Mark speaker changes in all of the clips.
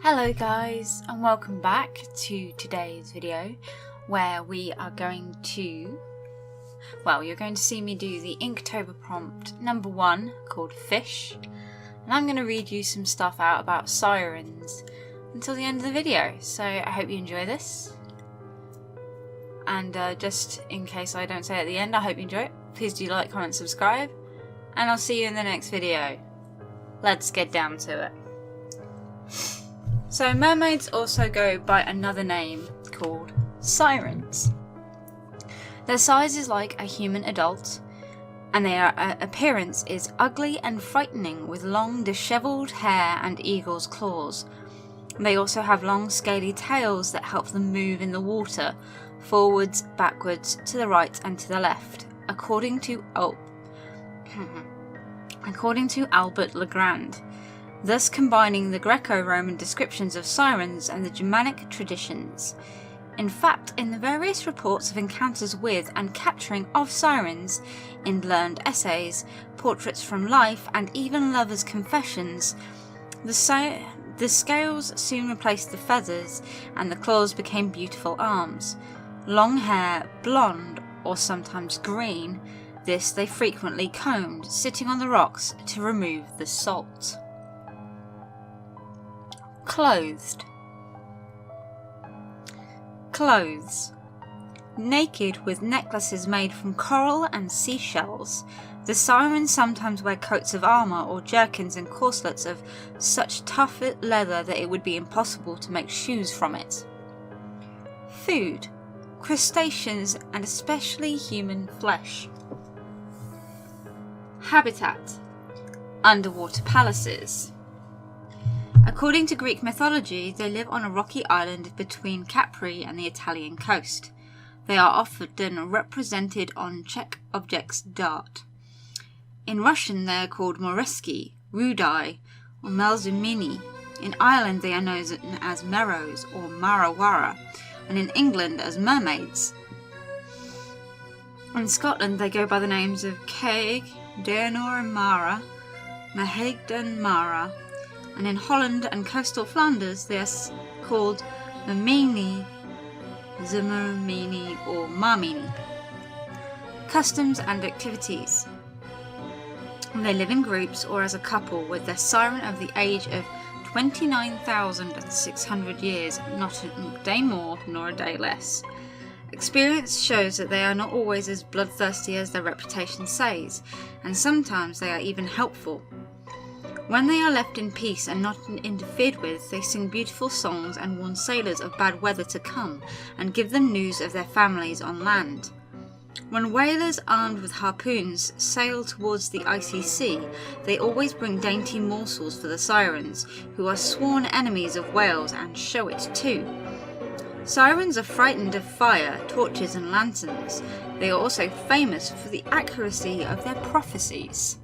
Speaker 1: Hello guys, and welcome back to today's video where we are going to, you're going to see me do the Inktober prompt number 1 called Fish, and I'm going to read you some stuff out about sirens until the end of the video, so I hope you enjoy this. And just in case I don't say it at the end, I hope you enjoy it. Please do like, comment, subscribe, and I'll see you in the next video. Let's get down to it. So mermaids also go by another name called sirens. Their size is like a human adult, and their appearance is ugly and frightening with long dishevelled hair and eagle's claws. They also have long scaly tails that help them move in the water, forwards, backwards, to the right and to the left, according to Albert Legrand, thus combining the Greco-Roman descriptions of sirens and the Germanic traditions. In fact, in the various reports of encounters with and capturing of sirens, in learned essays, portraits from life, and even lovers' confessions, the scales soon replaced the feathers, and the claws became beautiful arms. Long hair, blonde, or sometimes green, this they frequently combed, sitting on the rocks to remove the salt. Clothed. Clothes. Naked with necklaces made from coral and seashells, the sirens sometimes wear coats of armour or jerkins and corselets of such tough leather that it would be impossible to make shoes from it. Food. Crustaceans and especially human flesh. Habitat. Underwater palaces. According to Greek mythology, they live on a rocky island between Capri and the Italian coast. They are often represented on Czech objects d'art. In Russian they are called moreski, rudai, or melzumini. In Ireland they are known as meros or marawara, and in England as mermaids. In Scotland they go by the names of Caig, Deanor and Mara, Mahegdan Mara, and in Holland and coastal Flanders they are called Mamini, Zimmermini or Mamini. Customs and activities. They live in groups or as a couple with their siren of the age of 29,600 years, not a day more nor a day less. Experience shows that they are not always as bloodthirsty as their reputation says, and sometimes they are even helpful. When they are left in peace and not interfered with, they sing beautiful songs and warn sailors of bad weather to come, and give them news of their families on land. When whalers armed with harpoons sail towards the icy sea, they always bring dainty morsels for the sirens, who are sworn enemies of whales and show it too. Sirens are frightened of fire, torches and lanterns. They are also famous for the accuracy of their prophecies.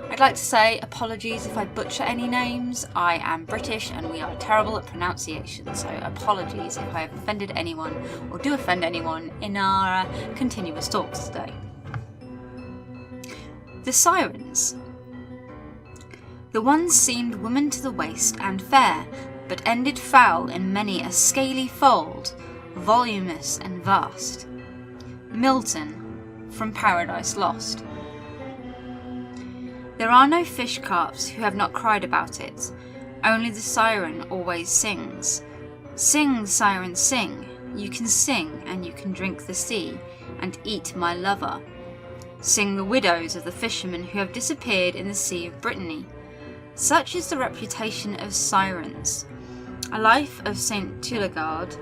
Speaker 1: I'd like to say apologies if I butcher any names. I am British and we are terrible at pronunciation, so apologies if I have offended anyone or do offend anyone in our continuous talks today. The sirens. The ones seemed woman to the waist and fair, but ended foul in many a scaly fold, voluminous and vast. Milton, from Paradise Lost. There are no fish carps who have not cried about it, only the siren always sings. Sing, siren, sing, you can sing and you can drink the sea, and eat my lover. Sing the widows of the fishermen who have disappeared in the Sea of Brittany. Such is the reputation of sirens. A life of Saint Tullagard,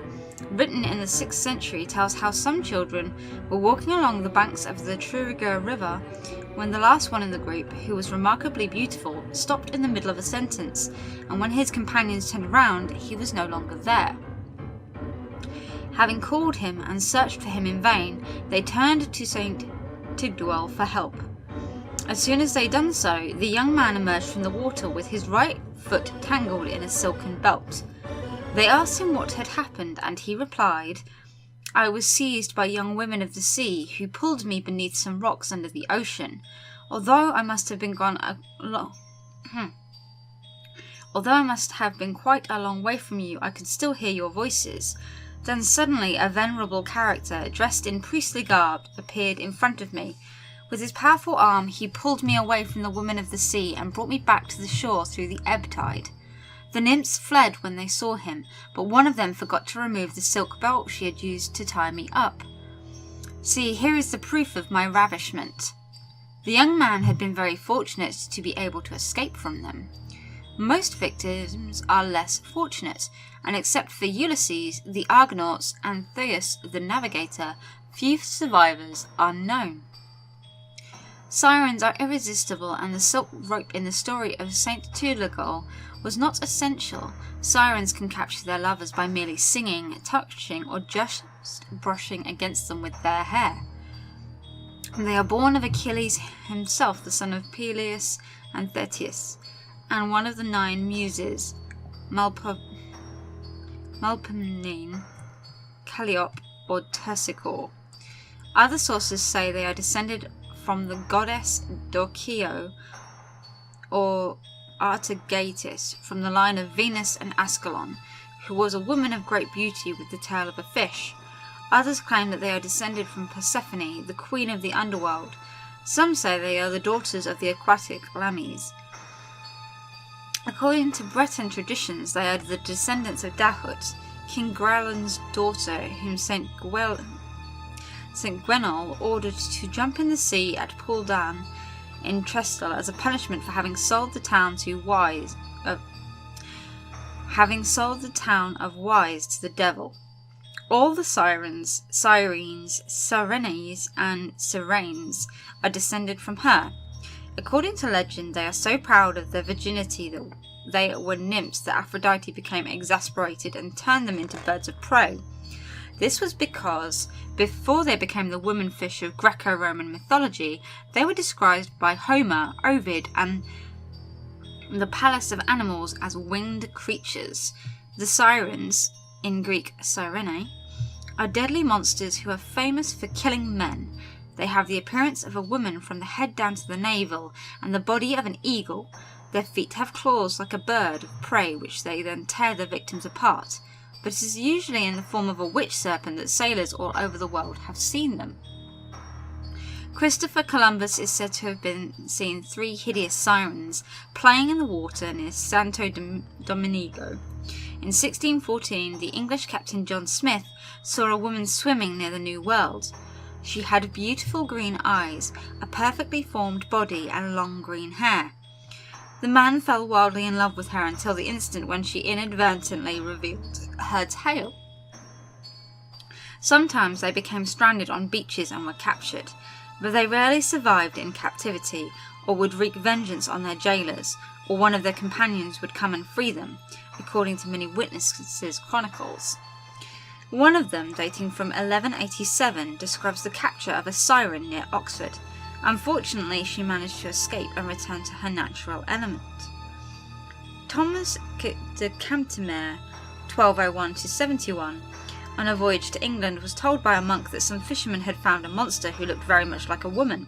Speaker 1: written in the 6th century, tells how some children were walking along the banks of the Truriger River when the last one in the group, who was remarkably beautiful, stopped in the middle of a sentence, and when his companions turned around, he was no longer there. Having called him and searched for him in vain, they turned to St. Tigduel for help. As soon as they had done so, the young man emerged from the water with his right foot tangled in a silken belt. They asked him what had happened, and he replied, I was seized by young women of the sea, who pulled me beneath some rocks under the ocean. Although I must have been gone a long Although I must have been quite a long way from you, I could still hear your voices. Then suddenly a venerable character, dressed in priestly garb, appeared in front of me. With his powerful arm he pulled me away from the woman of the sea and brought me back to the shore through the ebb tide. The nymphs fled when they saw him, but one of them forgot to remove the silk belt she had used to tie me up. See, here is the proof of my ravishment. The young man had been very fortunate to be able to escape from them. Most victims are less fortunate, and except for Ulysses, the Argonauts, and Theus, the navigator, few survivors are known. Sirens are irresistible, and the silk rope in the story of Saint Tudorgol was not essential. Sirens can capture their lovers by merely singing, touching, or just brushing against them with their hair. They are born of Achilles himself, the son of Peleus and Thetis, and one of the 9 muses, Melpomene, Calliope, or Terpsichore. Other sources say they are descended from the goddess Dorcio or Artagatis, from the line of Venus and Ascalon, who was a woman of great beauty with the tail of a fish. Others claim that they are descended from Persephone, the queen of the underworld. Some say they are the daughters of the aquatic Lames. According to Breton traditions, they are the descendants of Dahut, King Graelen's daughter, whom Saint Gwenol ordered to jump in the sea at Pouldan in Trestal as a punishment for having sold the town of Wise to the devil. All the Sirens, Sirenes, and Sirens are descended from her. According to legend, they are so proud of their virginity that they were nymphs that Aphrodite became exasperated and turned them into birds of prey. This was because, before they became the woman fish of Greco-Roman mythology, they were described by Homer, Ovid, and the Palace of Animals as winged creatures. The Sirens, in Greek Sirene, are deadly monsters who are famous for killing men. They have the appearance of a woman from the head down to the navel, and the body of an eagle. Their feet have claws like a bird of prey, which they then tear their victims apart. But it is usually in the form of a witch serpent that sailors all over the world have seen them. Christopher Columbus is said to have seen 3 hideous sirens playing in the water near Santo Domingo. In 1614, the English captain John Smith saw a woman swimming near the New World. She had beautiful green eyes, a perfectly formed body, and long green hair. The man fell wildly in love with her until the instant when she inadvertently revealed her tail. Sometimes they became stranded on beaches and were captured, but they rarely survived in captivity, or would wreak vengeance on their jailers, or one of their companions would come and free them, according to many witnesses' chronicles. One of them, dating from 1187, describes the capture of a siren near Oxford. Unfortunately, she managed to escape and return to her natural element. Thomas de Cantemere, 1201–71, on a voyage to England, was told by a monk that some fishermen had found a monster who looked very much like a woman.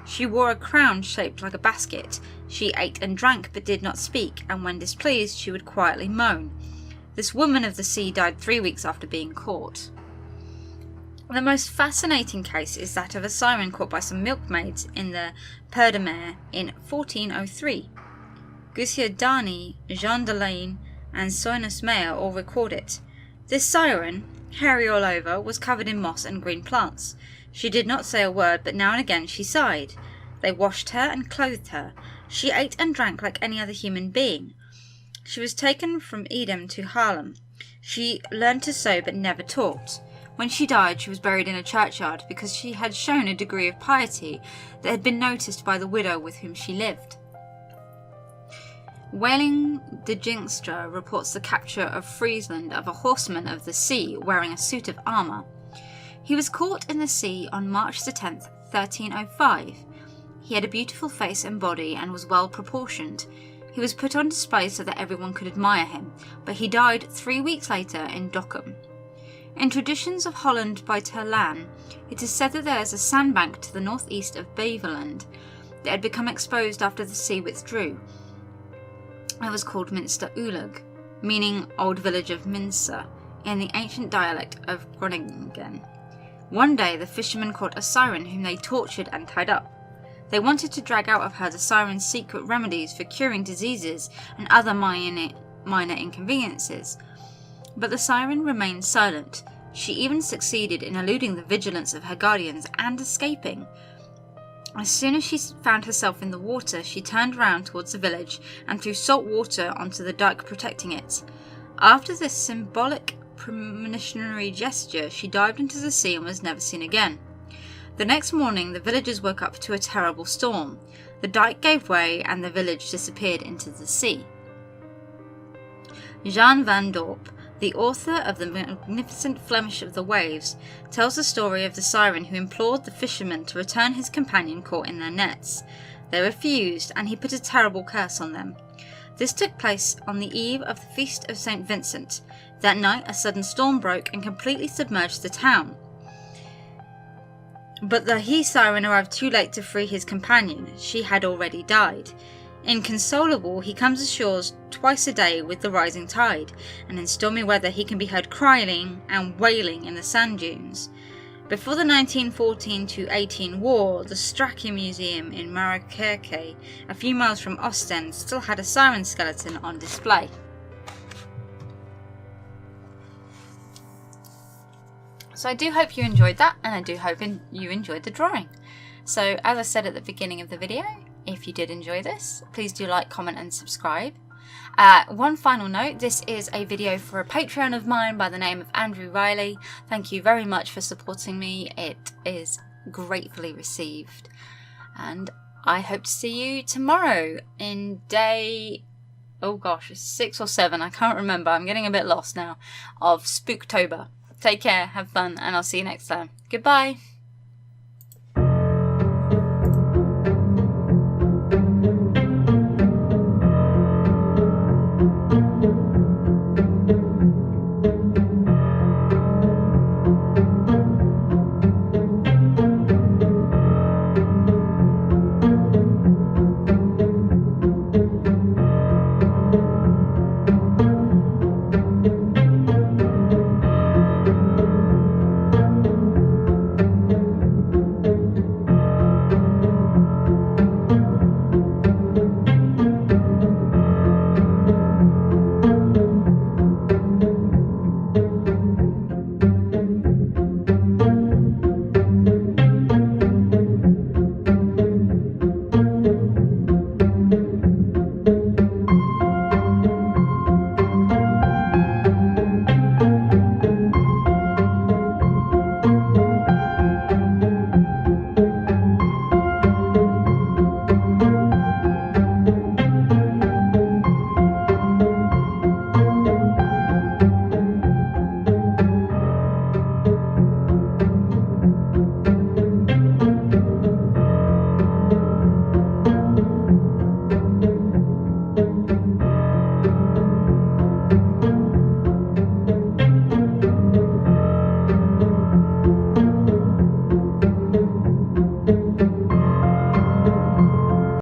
Speaker 1: She wore a crown shaped like a basket. She ate and drank but did not speak, and when displeased she would quietly moan. This woman of the sea died 3 weeks after being caught. The most fascinating case is that of a siren caught by some milkmaids in the Père de Mer in 1403. Guicciardini, Jean Delaine, and Soenus Meyer all record it. This siren, hairy all over, was covered in moss and green plants. She did not say a word, but now and again she sighed. They washed her and clothed her. She ate and drank like any other human being. She was taken from Edam to Haarlem. She learned to sew but never taught. When she died, she was buried in a churchyard because she had shown a degree of piety that had been noticed by the widow with whom she lived. Whaling de Jinkstra reports the capture of Friesland of a horseman of the sea wearing a suit of armour. He was caught in the sea on March 10, 1305. He had a beautiful face and body and was well proportioned. He was put on display so that everyone could admire him, but he died 3 weeks later in Dokkum. In Traditions of Holland by Terlaan, it is said that there is a sandbank to the northeast of Beverland that had become exposed after the sea withdrew. It was called Minster Ulag, meaning Old Village of Minster, in the ancient dialect of Groningen. One day the fishermen caught a siren whom they tortured and tied up. They wanted to drag out of her the siren's secret remedies for curing diseases and other minor inconveniences. But the siren remained silent. She even succeeded in eluding the vigilance of her guardians and escaping. As soon as she found herself in the water, she turned round towards the village and threw salt water onto the dike protecting it. After this symbolic premonitionary gesture, she dived into the sea and was never seen again. The next morning, the villagers woke up to a terrible storm. The dike gave way and the village disappeared into the sea. Jan van Dorp, the author of The Magnificent Flemish of the Waves, tells the story of the siren who implored the fishermen to return his companion caught in their nets. They refused, and he put a terrible curse on them. This took place on the eve of the Feast of St. Vincent. That night, a sudden storm broke and completely submerged the town. But the he-siren arrived too late to free his companion. She had already died. Inconsolable, he comes ashore twice a day with the rising tide, and in stormy weather he can be heard crying and wailing in the sand dunes. Before the 1914-18 war, the Strachey Museum in Marrakesh, a few miles from Ostend, still had a siren skeleton on display. So I do hope you enjoyed that, and I do hope you enjoyed the drawing. So as I said at the beginning of the video, if you did enjoy this, please do like, comment and subscribe. One final note, this is a video for a Patreon of mine by the name of Andrew Riley. Thank you very much for supporting me. It is gratefully received. And I hope to see you tomorrow in day, oh gosh, 6 or 7, I can't remember, I'm getting a bit lost now, of Spooktober. Take care, have fun, and I'll see you next time. Goodbye!